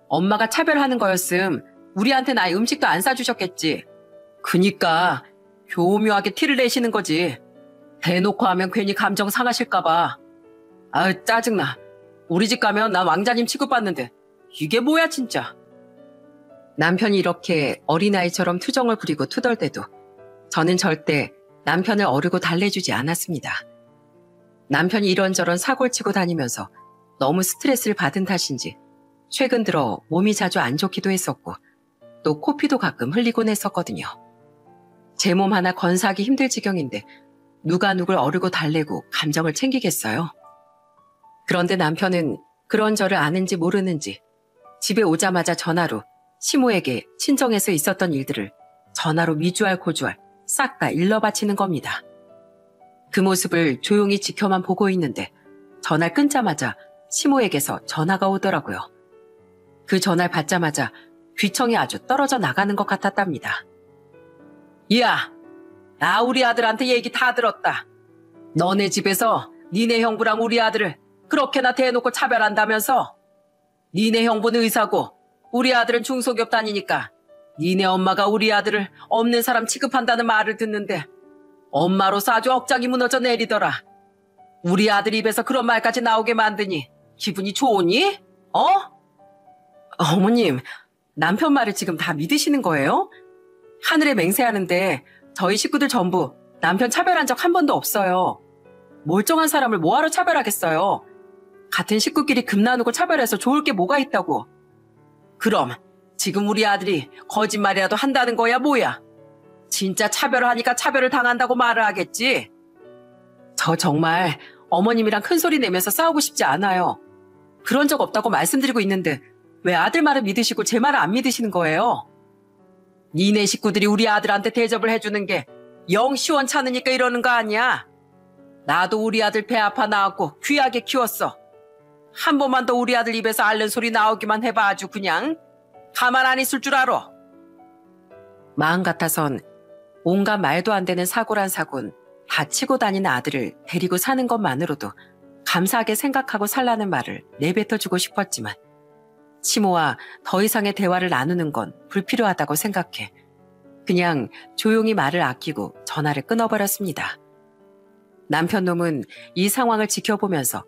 엄마가 차별하는 거였음 우리한테는 아예 음식도 안 싸주셨겠지. 그니까 교묘하게 티를 내시는 거지. 대놓고 하면 괜히 감정 상하실까봐. 아, 짜증나. 우리 집 가면 나 왕자님 취급받는데 이게 뭐야 진짜. 남편이 이렇게 어린아이처럼 투정을 부리고 투덜대도 저는 절대 남편을 어르고 달래주지 않았습니다. 남편이 이런저런 사고를 치고 다니면서 너무 스트레스를 받은 탓인지 최근 들어 몸이 자주 안 좋기도 했었고 또 코피도 가끔 흘리곤 했었거든요. 제 몸 하나 건사하기 힘들 지경인데 누가 누굴 어르고 달래고 감정을 챙기겠어요? 그런데 남편은 그런 저를 아는지 모르는지 집에 오자마자 전화로 시모에게 친정에서 있었던 일들을 전화로 미주알 고주알 싹 다 일러바치는 겁니다. 그 모습을 조용히 지켜만 보고 있는데 전화를 끊자마자 시모에게서 전화가 오더라고요. 그 전화를 받자마자 귀청이 아주 떨어져 나가는 것 같았답니다. 야, 나 우리 아들한테 얘기 다 들었다. 너네 집에서 니네 형부랑 우리 아들을 그렇게나 대놓고 차별한다면서? 니네 형부는 의사고 우리 아들은 중소기업 다니니까 니네 엄마가 우리 아들을 없는 사람 취급한다는 말을 듣는데 엄마로서 아주 억장이 무너져 내리더라. 우리 아들 입에서 그런 말까지 나오게 만드니 기분이 좋으니? 어? 어머님, 남편 말을 지금 다 믿으시는 거예요? 하늘에 맹세하는데 저희 식구들 전부 남편 차별한 적 한 번도 없어요. 멀쩡한 사람을 뭐하러 차별하겠어요? 같은 식구끼리 금 나누고 차별해서 좋을 게 뭐가 있다고. 그럼 지금 우리 아들이 거짓말이라도 한다는 거야 뭐야? 진짜 차별을 하니까 차별을 당한다고 말을 하겠지? 저 정말 어머님이랑 큰 소리 내면서 싸우고 싶지 않아요. 그런 적 없다고 말씀드리고 있는데 왜 아들 말을 믿으시고 제 말을 안 믿으시는 거예요? 니네 식구들이 우리 아들한테 대접을 해주는 게 영 시원찮으니까 이러는 거 아니야? 나도 우리 아들 배 아파 낳았고 귀하게 키웠어. 한 번만 더 우리 아들 입에서 앓는 소리 나오기만 해봐 아주 그냥 가만 안 있을 줄 알아. 마음 같아선 온갖 말도 안 되는 사고란 사고는 다 치고 다니는 아들을 데리고 사는 것만으로도 감사하게 생각하고 살라는 말을 내뱉어주고 싶었지만 시모와 더 이상의 대화를 나누는 건 불필요하다고 생각해 그냥 조용히 말을 아끼고 전화를 끊어버렸습니다. 남편 놈은 이 상황을 지켜보면서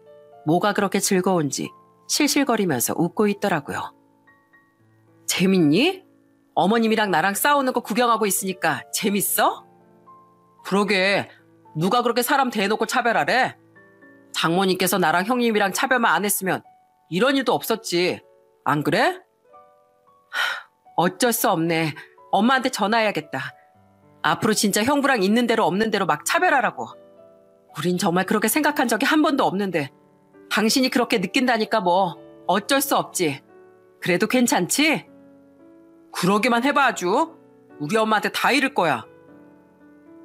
뭐가 그렇게 즐거운지 실실거리면서 웃고 있더라고요. 재밌니? 어머님이랑 나랑 싸우는 거 구경하고 있으니까 재밌어? 그러게 누가 그렇게 사람 대놓고 차별하래? 장모님께서 나랑 형님이랑 차별만 안 했으면 이런 일도 없었지. 안 그래? 어쩔 수 없네. 엄마한테 전화해야겠다. 앞으로 진짜 형부랑 있는 대로 없는 대로 막 차별하라고. 우린 정말 그렇게 생각한 적이 한 번도 없는데 당신이 그렇게 느낀다니까 뭐 어쩔 수 없지. 그래도 괜찮지? 그러기만 해봐 아주. 우리 엄마한테 다 잃을 거야.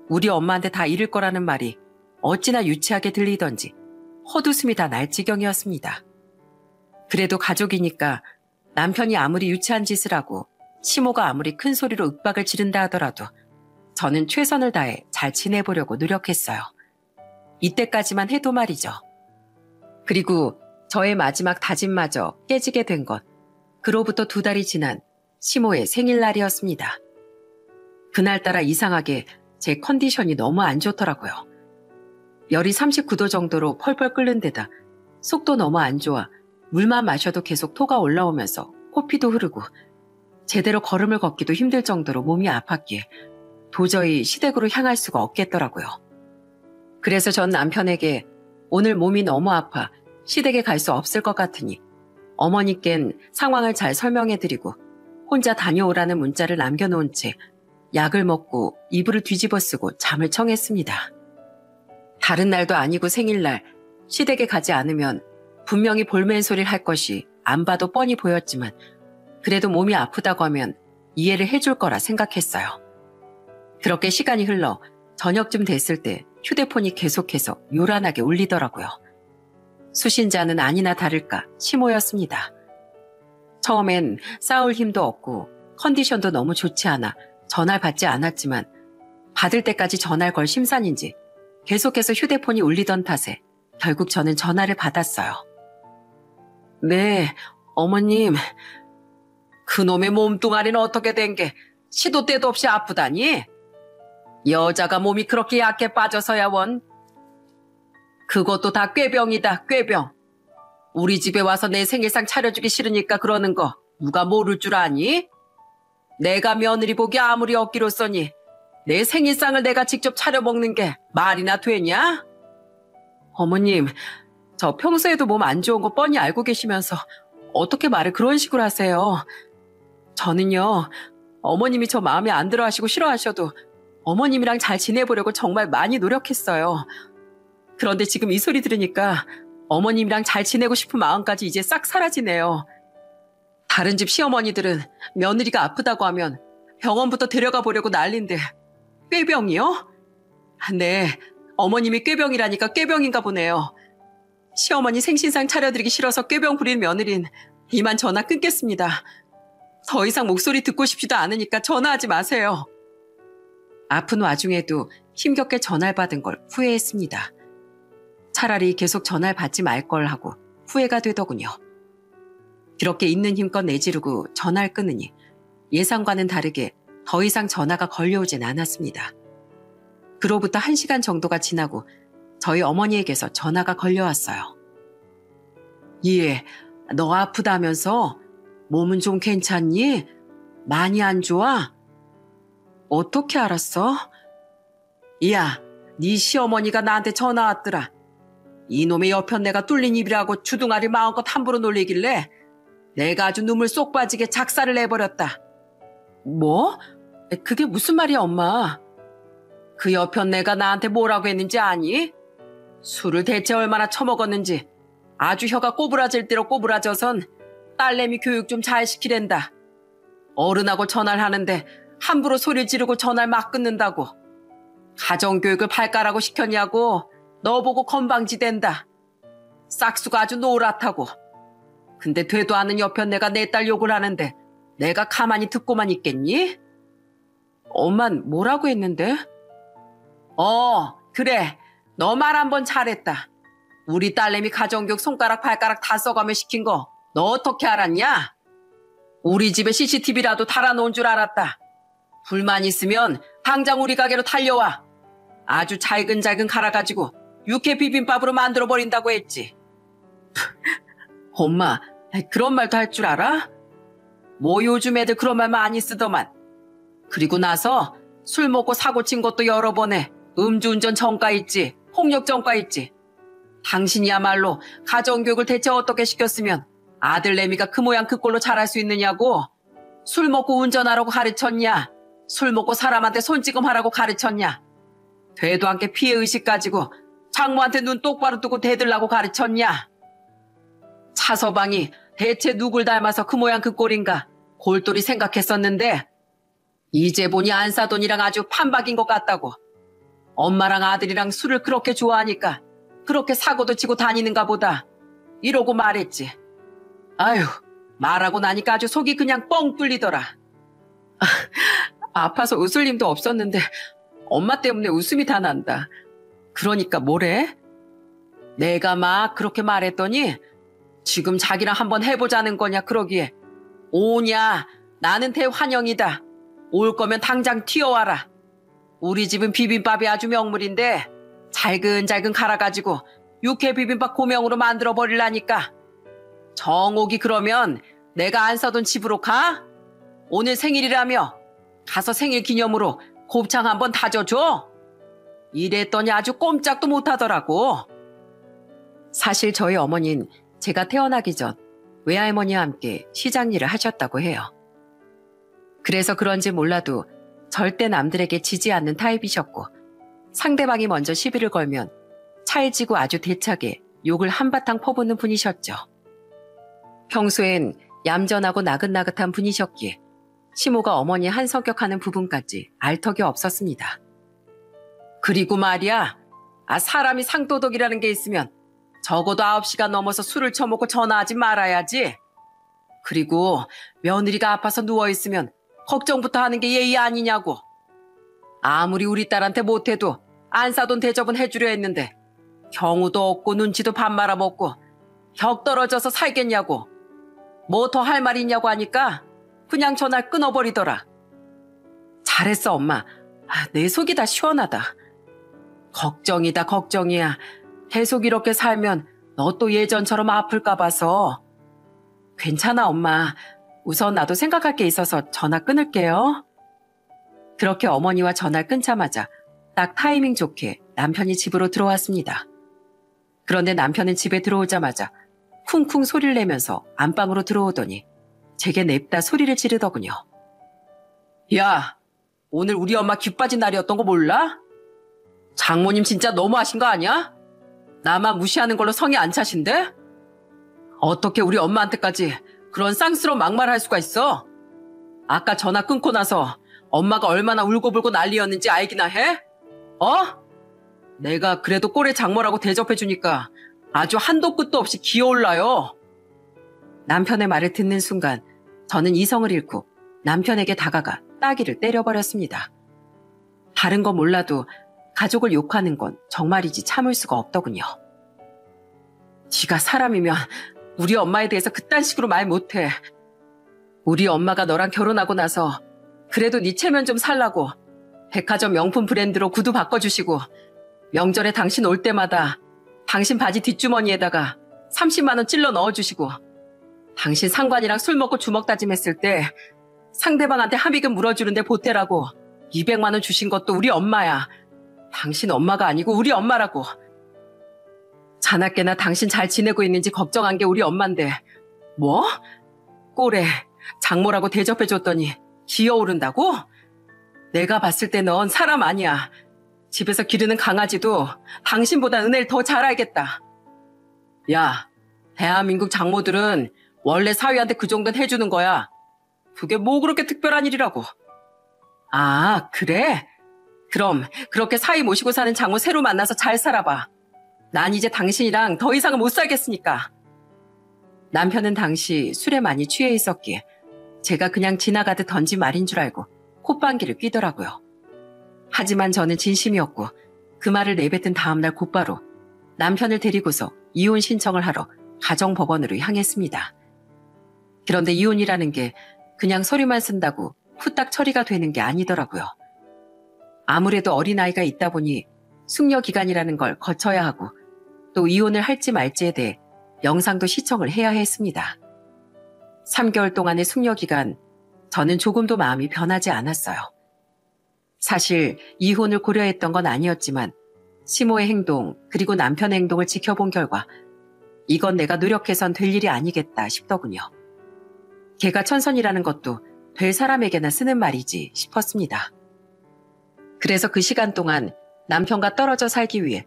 우리 엄마한테 다 잃을 거라는 말이 어찌나 유치하게 들리던지 헛웃음이 다 날 지경이었습니다. 그래도 가족이니까 남편이 아무리 유치한 짓을 하고 시모가 아무리 큰 소리로 윽박을 지른다 하더라도 저는 최선을 다해 잘 지내보려고 노력했어요. 이때까지만 해도 말이죠. 그리고 저의 마지막 다짐마저 깨지게 된 건 그로부터 2달이 지난 시모의 생일날이었습니다. 그날따라 이상하게 제 컨디션이 너무 안 좋더라고요. 열이 39도 정도로 펄펄 끓는 데다 속도 너무 안 좋아 물만 마셔도 계속 토가 올라오면서 코피도 흐르고 제대로 걸음을 걷기도 힘들 정도로 몸이 아팠기에 도저히 시댁으로 향할 수가 없겠더라고요. 그래서 전 남편에게 오늘 몸이 너무 아파 시댁에 갈 수 없을 것 같으니 어머니껜 상황을 잘 설명해드리고 혼자 다녀오라는 문자를 남겨놓은 채 약을 먹고 이불을 뒤집어 쓰고 잠을 청했습니다. 다른 날도 아니고 생일날 시댁에 가지 않으면 분명히 볼멘 소리를 할 것이 안 봐도 뻔히 보였지만 그래도 몸이 아프다고 하면 이해를 해줄 거라 생각했어요. 그렇게 시간이 흘러 저녁쯤 됐을 때 휴대폰이 계속해서 요란하게 울리더라고요. 수신자는 아니나 다를까 시모였습니다. 처음엔 싸울 힘도 없고 컨디션도 너무 좋지 않아 전화를 받지 않았지만 받을 때까지 전화를 걸 심산인지 계속해서 휴대폰이 울리던 탓에 결국 저는 전화를 받았어요. 네, 어머님. 그놈의 몸뚱아리는 어떻게 된 게 시도 때도 없이 아프다니? 여자가 몸이 그렇게 약해 빠져서야 원. 그것도 다 꾀병이다, 꾀병. 우리 집에 와서 내 생일상 차려주기 싫으니까 그러는 거 누가 모를 줄 아니? 내가 며느리 복이 아무리 없기로써니 내 생일상을 내가 직접 차려 먹는 게 말이나 되냐? 어머님, 저 평소에도 몸 안 좋은 거 뻔히 알고 계시면서 어떻게 말을 그런 식으로 하세요? 저는요, 어머님이 저 마음에 안 들어 하시고 싫어하셔도 어머님이랑 잘 지내보려고 정말 많이 노력했어요. 그런데 지금 이 소리 들으니까 어머님이랑 잘 지내고 싶은 마음까지 이제 싹 사라지네요. 다른 집 시어머니들은 며느리가 아프다고 하면 병원부터 데려가 보려고 난린데 꾀병이요? 네, 어머님이 꾀병이라니까 꾀병인가 보네요. 시어머니 생신상 차려드리기 싫어서 꾀병 부리는 며느린 이만 전화 끊겠습니다. 더 이상 목소리 듣고 싶지도 않으니까 전화하지 마세요. 아픈 와중에도 힘겹게 전화를 받은 걸 후회했습니다. 차라리 계속 전화를 받지 말 걸 하고 후회가 되더군요. 그렇게 있는 힘껏 내지르고 전화를 끊으니 예상과는 다르게 더 이상 전화가 걸려오진 않았습니다. 그로부터 1시간 정도가 지나고 저희 어머니에게서 전화가 걸려왔어요. 예, 너 아프다면서? 몸은 좀 괜찮니? 많이 안 좋아? 어떻게 알았어? 야, 네 시어머니가 나한테 전화 왔더라. 이놈의 여편네가 뚫린 입이라고 주둥아리 마음껏 함부로 놀리길래 내가 아주 눈물 쏙 빠지게 작사를 내버렸다. 뭐? 그게 무슨 말이야, 엄마? 그 여편네가 나한테 뭐라고 했는지 아니? 술을 대체 얼마나 처먹었는지 아주 혀가 꼬부라질 대로 꼬부라져선 딸내미 교육 좀 잘 시키랜다. 어른하고 전화를 하는데 함부로 소리 지르고 전화를 막 끊는다고. 가정교육을 발가라고 시켰냐고. 너 보고 건방지댄다. 싹수가 아주 노랗다고. 근데 되도 않은 여편네가 내 딸 욕을 하는데 내가 가만히 듣고만 있겠니? 엄만 뭐라고 했는데? 그래. 너 말 한번 잘했다. 우리 딸내미 가정교육 손가락 발가락 다 써가며 시킨 거 너 어떻게 알았냐? 우리 집에 CCTV라도 달아놓은 줄 알았다. 불만 있으면 당장 우리 가게로 달려와. 아주 잘근잘근 갈아가지고 육회 비빔밥으로 만들어버린다고 했지. 엄마, 그런 말도 할 줄 알아? 뭐 요즘 애들 그런 말 많이 쓰더만. 그리고 나서 술 먹고 사고 친 것도 여러 번 해. 음주운전 전과 있지. 폭력 전과 있지. 당신이야말로 가정교육을 대체 어떻게 시켰으면 아들내미가 그 모양 그 꼴로 자랄 수 있느냐고. 술 먹고 운전하라고 가르쳤냐? 술 먹고 사람한테 손찌검하라고 가르쳤냐? 되도 않게 피해의식 가지고 장모한테 눈 똑바로 뜨고 대들라고 가르쳤냐? 차서방이 대체 누굴 닮아서 그 모양 그 꼴인가 골똘히 생각했었는데 이제 보니 안사돈이랑 아주 판박인 것 같다고. 엄마랑 아들이랑 술을 그렇게 좋아하니까 그렇게 사고도 치고 다니는가 보다. 이러고 말했지. 아휴, 말하고 나니까 아주 속이 그냥 뻥 뚫리더라. 아파서 웃을 힘도 없었는데 엄마 때문에 웃음이 다 난다. 그러니까 뭐래? 내가 막 그렇게 말했더니 지금 자기랑 한번 해보자는 거냐 그러기에 오냐, 나는 대환영이다. 올 거면 당장 튀어와라. 우리 집은 비빔밥이 아주 명물인데 잘근잘근 갈아가지고 육회 비빔밥 고명으로 만들어버리려니까. 정옥이 그러면 내가 안 사돈 집으로 가? 오늘 생일이라며 가서 생일 기념으로 곱창 한번 다져줘? 이랬더니 아주 꼼짝도 못하더라고. 사실 저희 어머니는 제가 태어나기 전 외할머니와 함께 시장 일을 하셨다고 해요. 그래서 그런지 몰라도 절대 남들에게 지지 않는 타입이셨고 상대방이 먼저 시비를 걸면 찰지고 아주 대차게 욕을 한바탕 퍼붓는 분이셨죠. 평소엔 얌전하고 나긋나긋한 분이셨기에 시모가 어머니의 한 성격하는 부분까지 알 턱이 없었습니다. 그리고 말이야, 사람이 상도덕이라는 게 있으면 적어도 9시가 넘어서 술을 처먹고 전화하지 말아야지. 그리고 며느리가 아파서 누워있으면 걱정부터 하는 게 예의 아니냐고. 아무리 우리 딸한테 못해도 안 사돈 대접은 해주려 했는데 경우도 없고 눈치도 밥 말아먹고 격 떨어져서 살겠냐고. 뭐 더 할 말 있냐고 하니까 그냥 전화를 끊어버리더라. 잘했어, 엄마. 내 속이 다 시원하다. 걱정이다, 걱정이야. 계속 이렇게 살면 너 또 예전처럼 아플까 봐서. 괜찮아, 엄마. 우선 나도 생각할 게 있어서 전화 끊을게요. 그렇게 어머니와 전화를 끊자마자 딱 타이밍 좋게 남편이 집으로 들어왔습니다. 그런데 남편은 집에 들어오자마자 쿵쿵 소리를 내면서 안방으로 들어오더니 제게 냅다 소리를 지르더군요. 야, 오늘 우리 엄마 귀 빠진 날이었던 거 몰라? 장모님 진짜 너무하신 거 아니야? 나만 무시하는 걸로 성이 안 차신데? 어떻게 우리 엄마한테까지 그런 쌍스러운 막말을 할 수가 있어? 아까 전화 끊고 나서 엄마가 얼마나 울고불고 난리였는지 알기나 해? 내가 그래도 꼴의 장모라고 대접해주니까 아주 한도 끝도 없이 기어올라요. 남편의 말을 듣는 순간 저는 이성을 잃고 남편에게 다가가 따귀를 때려버렸습니다. 다른 건 몰라도 가족을 욕하는 건 정말이지 참을 수가 없더군요. 네가 사람이면 우리 엄마에 대해서 그딴 식으로 말 못해. 우리 엄마가 너랑 결혼하고 나서 그래도 네 체면 좀 살라고 백화점 명품 브랜드로 구두 바꿔주시고 명절에 당신 올 때마다 당신 바지 뒷주머니에다가 30만 원 찔러 넣어주시고 당신 상관이랑 술 먹고 주먹 다짐했을 때 상대방한테 합의금 물어주는데 보태라고 200만 원 주신 것도 우리 엄마야. 당신 엄마가 아니고 우리 엄마라고. 자나깨나 당신 잘 지내고 있는지 걱정한 게 우리 엄만데 뭐? 꼴에 장모라고 대접해줬더니 기어오른다고? 내가 봤을 때 넌 사람 아니야. 집에서 기르는 강아지도 당신보다 은혜를 더 잘 알겠다. 야, 대한민국 장모들은 원래 사위한테 그 정도는 해주는 거야. 그게 뭐 그렇게 특별한 일이라고. 아, 그래? 그럼 그렇게 사위 모시고 사는 장모 새로 만나서 잘 살아봐. 난 이제 당신이랑 더 이상은 못 살겠으니까. 남편은 당시 술에 많이 취해 있었기에 제가 그냥 지나가듯 던진 말인 줄 알고 콧방귀를 뀌더라고요. 하지만 저는 진심이었고 그 말을 내뱉은 다음날 곧바로 남편을 데리고서 이혼 신청을 하러 가정법원으로 향했습니다. 그런데 이혼이라는 게 그냥 서류만 쓴다고 후딱 처리가 되는 게 아니더라고요. 아무래도 어린아이가 있다 보니 숙려기간이라는 걸 거쳐야 하고 또 이혼을 할지 말지에 대해 영상도 시청을 해야 했습니다. 3개월 동안의 숙려기간, 저는 조금도 마음이 변하지 않았어요. 사실 이혼을 고려했던 건 아니었지만 시모의 행동 그리고 남편의 행동을 지켜본 결과 이건 내가 노력해선 될 일이 아니겠다 싶더군요. 개가천선이라는 것도 될 사람에게나 쓰는 말이지 싶었습니다. 그래서 그 시간 동안 남편과 떨어져 살기 위해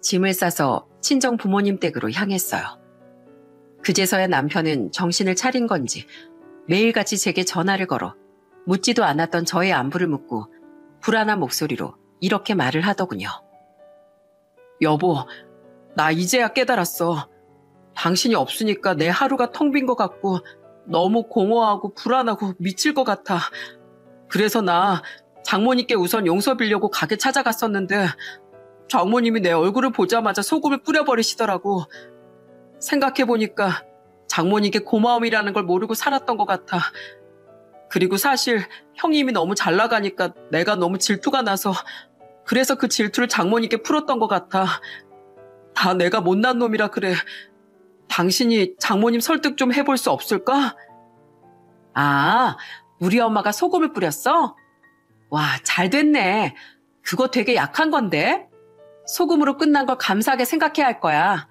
짐을 싸서 친정 부모님 댁으로 향했어요. 그제서야 남편은 정신을 차린 건지 매일같이 제게 전화를 걸어 묻지도 않았던 저의 안부를 묻고 불안한 목소리로 이렇게 말을 하더군요. 여보, 나 이제야 깨달았어. 당신이 없으니까 내 하루가 텅 빈 것 같고 너무 공허하고 불안하고 미칠 것 같아. 그래서 나 장모님께 우선 용서 빌려고 가게 찾아갔었는데 장모님이 내 얼굴을 보자마자 소금을 뿌려버리시더라고. 생각해보니까 장모님께 고마움이라는 걸 모르고 살았던 것 같아. 그리고 사실 형님이 너무 잘 나가니까 내가 너무 질투가 나서 그래서 그 질투를 장모님께 풀었던 것 같아. 다 내가 못난 놈이라 그래. 당신이 장모님 설득 좀 해볼 수 없을까? 아, 우리 엄마가 소금을 뿌렸어? 와, 잘 됐네. 그거 되게 약한 건데? 소금으로 끝난 걸 감사하게 생각해야 할 거야.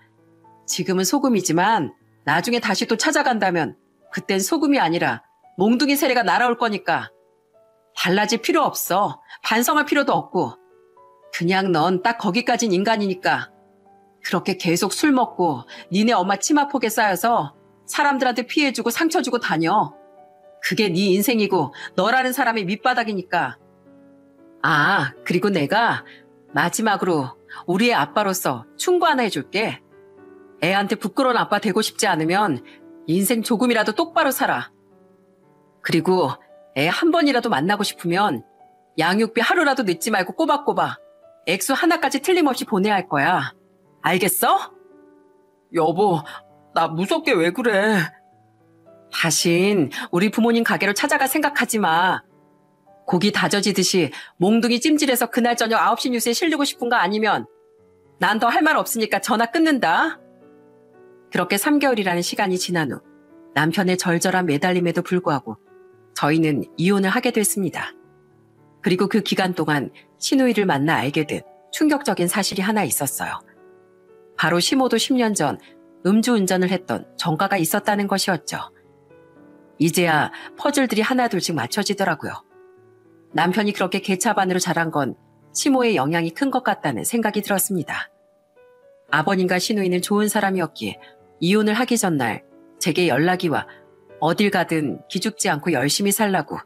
지금은 소금이지만 나중에 다시 또 찾아간다면 그땐 소금이 아니라 몽둥이 세례가 날아올 거니까. 달라질 필요 없어. 반성할 필요도 없고. 그냥 넌 딱 거기까진 인간이니까. 그렇게 계속 술 먹고 니네 엄마 치마폭에 쌓여서 사람들한테 피해주고 상처주고 다녀. 그게 네 인생이고 너라는 사람의 밑바닥이니까. 아, 그리고 내가 마지막으로 우리의 아빠로서 충고 하나 해줄게. 애한테 부끄러운 아빠 되고 싶지 않으면 인생 조금이라도 똑바로 살아. 그리고 애 한 번이라도 만나고 싶으면 양육비 하루라도 늦지 말고 꼬박꼬박 액수 하나까지 틀림없이 보내야 할 거야. 알겠어? 여보, 나 무섭게 왜 그래? 다신 우리 부모님 가게로 찾아갈 생각하지 마. 고기 다져지듯이 몽둥이 찜질해서 그날 저녁 9시 뉴스에 실리고 싶은 거 아니면 난 더 할 말 없으니까 전화 끊는다. 그렇게 3개월이라는 시간이 지난 후 남편의 절절한 매달림에도 불구하고 저희는 이혼을 하게 됐습니다. 그리고 그 기간 동안 시누이를 만나 알게 된 충격적인 사실이 하나 있었어요. 바로 시모도 10년 전 음주운전을 했던 전과가 있었다는 것이었죠. 이제야 퍼즐들이 하나둘씩 맞춰지더라고요. 남편이 그렇게 개차반으로 자란 건 시모의 영향이 큰 것 같다는 생각이 들었습니다. 아버님과 시누이는 좋은 사람이었기에 이혼을 하기 전날 제게 연락이 와 어딜 가든 기죽지 않고 열심히 살라고,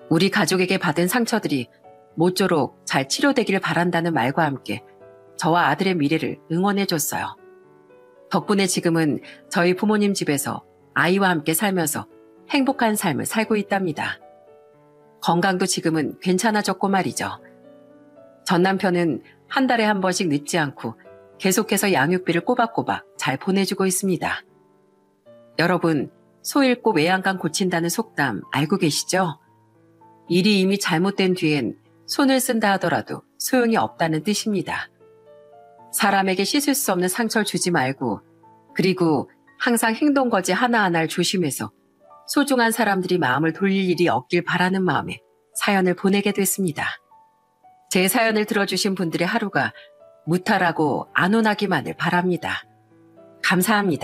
우리 가족에게 받은 상처들이 모쪼록 잘 치료되기를 바란다는 말과 함께 저와 아들의 미래를 응원해줬어요. 덕분에 지금은 저희 부모님 집에서 아이와 함께 살면서 행복한 삶을 살고 있답니다. 건강도 지금은 괜찮아졌고 말이죠. 전 남편은 한 달에 한 번씩 늦지 않고 계속해서 양육비를 꼬박꼬박 잘 보내주고 있습니다. 여러분, 소 잃고 외양간 고친다는 속담 알고 계시죠? 일이 이미 잘못된 뒤엔 손을 쓴다 하더라도 소용이 없다는 뜻입니다. 사람에게 씻을 수 없는 상처를 주지 말고, 그리고 항상 행동거지 하나하나를 조심해서 소중한 사람들이 마음을 돌릴 일이 없길 바라는 마음에 사연을 보내게 됐습니다. 제 사연을 들어주신 분들의 하루가 무탈하고 안온하기만을 바랍니다. 감사합니다.